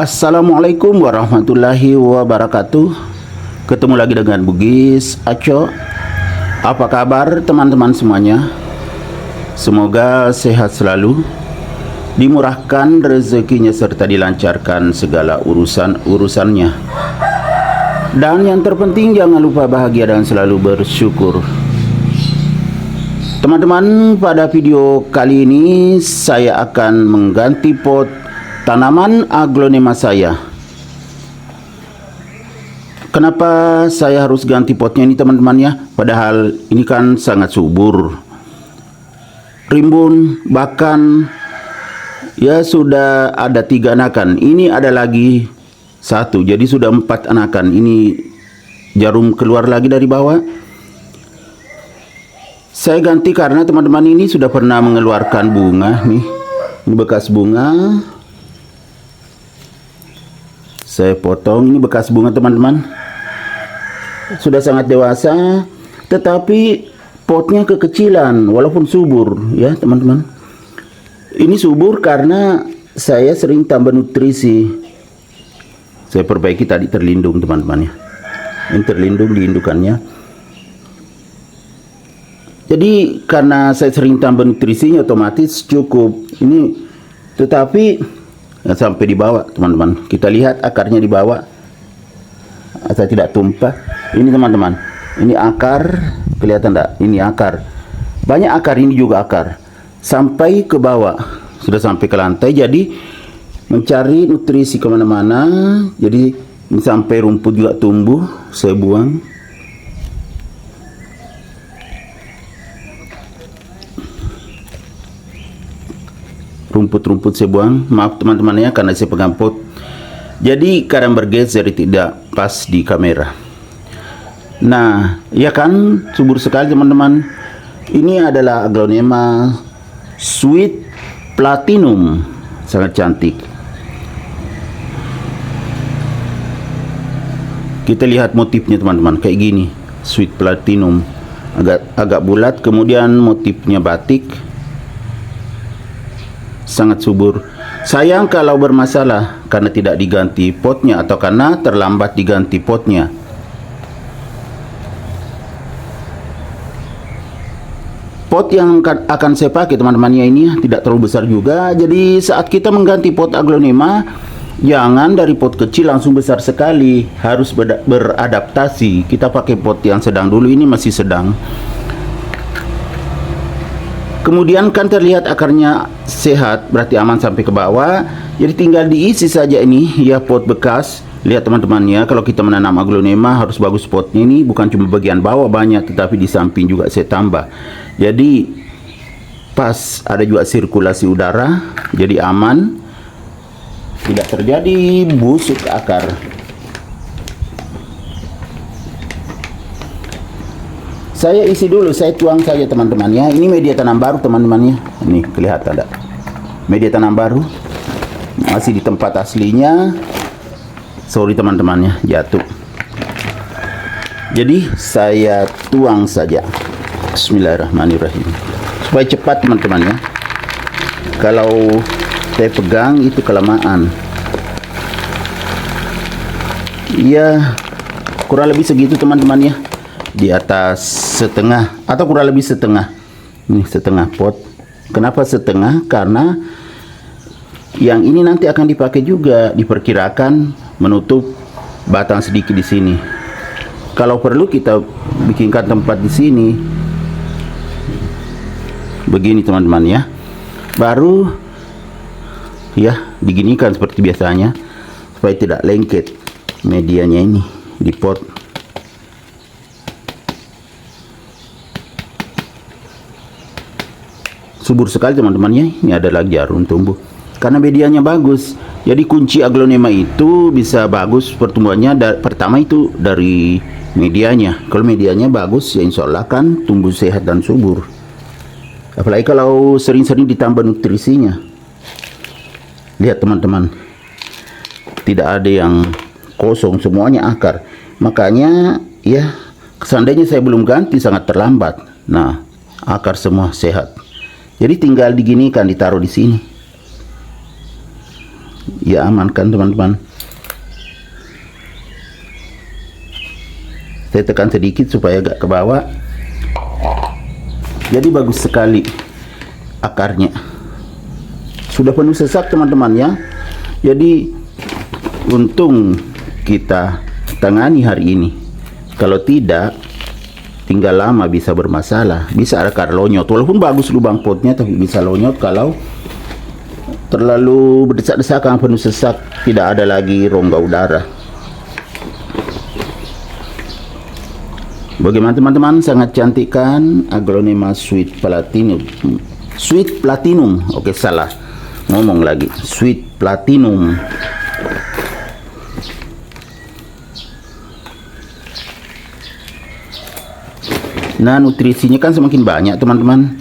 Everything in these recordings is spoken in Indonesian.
Assalamualaikum warahmatullahi wabarakatuh. Ketemu lagi dengan Bugis Aco. Apa kabar teman-teman semuanya? Semoga sehat selalu, dimurahkan rezekinya serta dilancarkan segala urusan-urusannya. Dan yang terpenting jangan lupa bahagia dan selalu bersyukur. Teman-teman, pada video kali ini saya akan mengganti pot tanaman aglonema saya. Kenapa saya harus ganti potnya ini teman-teman ya? Padahal ini kan sangat subur, rimbun, bahkan ya sudah ada 3 anakan. Ini ada lagi 1, jadi sudah 4 anakan. Ini jarum keluar lagi dari bawah. Saya ganti karena teman-teman ini sudah pernah mengeluarkan bunga nih. Ini bekas bunga. Saya potong, ini bekas bunga teman-teman. Sudah sangat dewasa, tetapi potnya kekecilan walaupun subur ya teman-teman. Ini subur karena saya sering tambah nutrisi. Saya perbaiki tadi terlindung teman-teman ya. Ini terlindung di indukannya. Jadi karena saya sering tambah nutrisinya otomatis cukup. Ini tetapi sampai di bawah teman-teman. Kita lihat akarnya di bawah, asal tidak tumpah. Ini teman-teman, ini akar, kelihatan tidak? Ini akar, banyak akar. Ini juga akar sampai ke bawah, sudah sampai ke lantai. Jadi mencari nutrisi kemana-mana. Jadi ini sampai rumput juga tumbuh, saya buang. Rumput-rumput saya buang. Maaf teman-teman ya, karena saya pegang pot, jadi kadang bergeser, tidak pas di kamera. Nah ya kan, subur sekali teman-teman. Ini adalah aglonema sweet platinum, sangat cantik. Kita lihat motifnya teman-teman, kayak gini. Sweet platinum, agak bulat, kemudian motifnya batik. Sangat subur. Sayang kalau bermasalah karena tidak diganti potnya atau karena terlambat diganti potnya. Pot yang akan saya pakai teman-temannya ini tidak terlalu besar juga. Jadi saat kita mengganti pot aglonema, jangan dari pot kecil langsung besar sekali. Harus beradaptasi. Kita pakai pot yang sedang dulu, ini masih sedang. Kemudian kan terlihat akarnya sehat, berarti aman sampai ke bawah. Jadi tinggal diisi saja ini ya, pot bekas. Lihat teman-teman ya, kalau kita menanam aglonema harus bagus potnya. Ini bukan cuma bagian bawah banyak, tetapi di samping juga saya tambah. Jadi pas, ada juga sirkulasi udara, jadi aman, tidak terjadi busuk akar. Saya isi dulu, saya tuang saja teman-teman ya. Ini media tanam baru teman-teman ya. Ini kelihatan ada media tanam baru, masih di tempat aslinya. Sorry teman-teman ya, jatuh. Jadi saya tuang saja. Bismillahirrahmanirrahim. Supaya cepat teman-teman ya. Kalau saya pegang itu kelamaan. Ya kurang lebih segitu teman-teman ya. Di atas setengah atau kurang lebih setengah. Ini setengah pot. Kenapa setengah? Karena yang ini nanti akan dipakai juga, diperkirakan menutup batang sedikit di sini. Kalau perlu kita bikinkan tempat di sini. Begini teman-teman ya. Baru ya diginikan seperti biasanya supaya tidak lengket medianya ini di pot. Subur sekali teman-teman ya. Ini ada lagi jarum tumbuh karena medianya bagus. Jadi kunci aglonema itu bisa bagus pertumbuhannya. Pertama itu dari medianya. Kalau medianya bagus ya insya Allah kan tumbuh sehat dan subur. Apalagi kalau sering-sering ditambah nutrisinya. Lihat teman-teman, tidak ada yang kosong, semuanya akar. Makanya ya seandainya saya belum ganti sangat terlambat. Nah akar semua sehat. Jadi tinggal diginikan, ditaruh di sini. Ya aman kan teman-teman. Saya tekan sedikit supaya agak ke bawah. Jadi bagus sekali akarnya. Sudah penuh sesak teman-teman ya. Jadi untung kita tangani hari ini. Kalau tidak, tinggal lama bisa bermasalah. Bisa akar lonyot. Walaupun bagus lubang potnya, tapi bisa lonyot kalau terlalu berdesak-desakan, penuh sesak, tidak ada lagi rongga udara. Bagaimana teman-teman? Sangat cantik kan? Aglonema Sweet Platinum. Sweet Platinum. Oke, salah ngomong lagi. Sweet Platinum. Nah, nutrisinya kan semakin banyak teman-teman,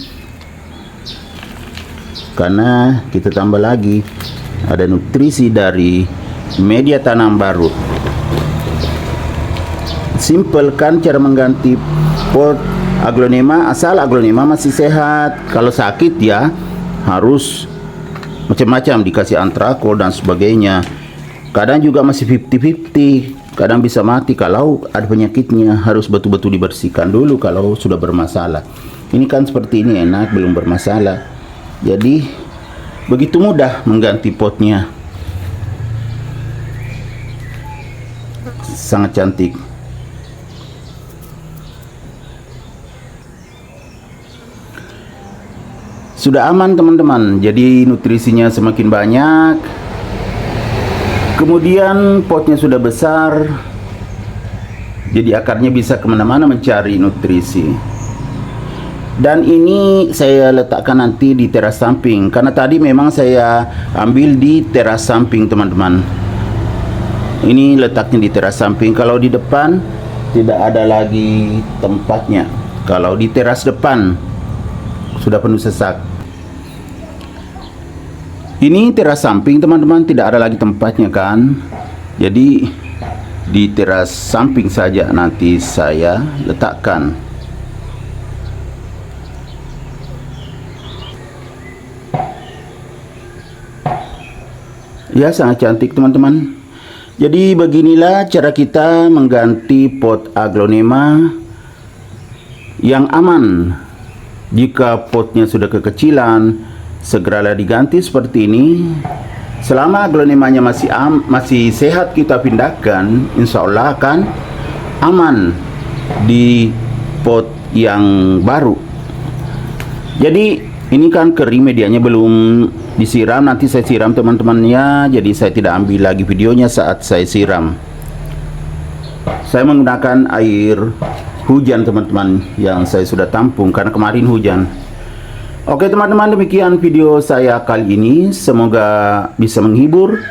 karena kita tambah lagi ada nutrisi dari media tanam baru. Simple kan cara mengganti pot aglonema, asal aglonema masih sehat. Kalau sakit ya harus macam-macam, dikasih antrakol dan sebagainya. Kadang juga masih 50-50, kadang bisa mati kalau ada penyakitnya. Harus betul-betul dibersihkan dulu kalau sudah bermasalah. Ini kan seperti ini enak, belum bermasalah. Jadi begitu mudah mengganti potnya. Sangat cantik. Sudah aman teman-teman, jadi nutrisinya semakin banyak. Kemudian potnya sudah besar, jadi akarnya bisa kemana-mana mencari nutrisi. Dan ini saya letakkan nanti di teras samping, karena tadi memang saya ambil di teras samping teman-teman. Ini letaknya di teras samping. Kalau di depan tidak ada lagi tempatnya. Kalau di teras depan sudah penuh sesak. Ini teras samping teman-teman, tidak ada lagi tempatnya kan. Jadi di teras samping saja nanti saya letakkan. Ya, sangat cantik teman-teman. Jadi beginilah cara kita mengganti pot aglonema yang aman. Jika potnya sudah kekecilan, segeralah diganti seperti ini. Selama aglonemanya masih sehat, kita pindahkan, insya Allah akan aman di pot yang baru. Jadi ini kan kering, medianya belum disiram. Nanti saya siram teman-temannya, jadi saya tidak ambil lagi videonya saat saya siram. Saya menggunakan air hujan teman-teman yang saya sudah tampung karena kemarin hujan. Oke teman-teman, demikian video saya kali ini. Semoga bisa menghibur,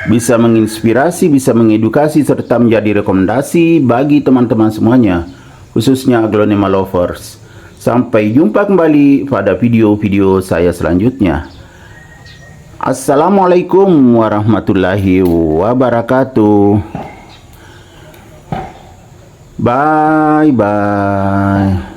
bisa menginspirasi, bisa mengedukasi, serta menjadi rekomendasi bagi teman-teman semuanya, khususnya aglonema lovers. Sampai jumpa kembali pada video-video saya selanjutnya. Assalamualaikum warahmatullahi wabarakatuh. Bye bye.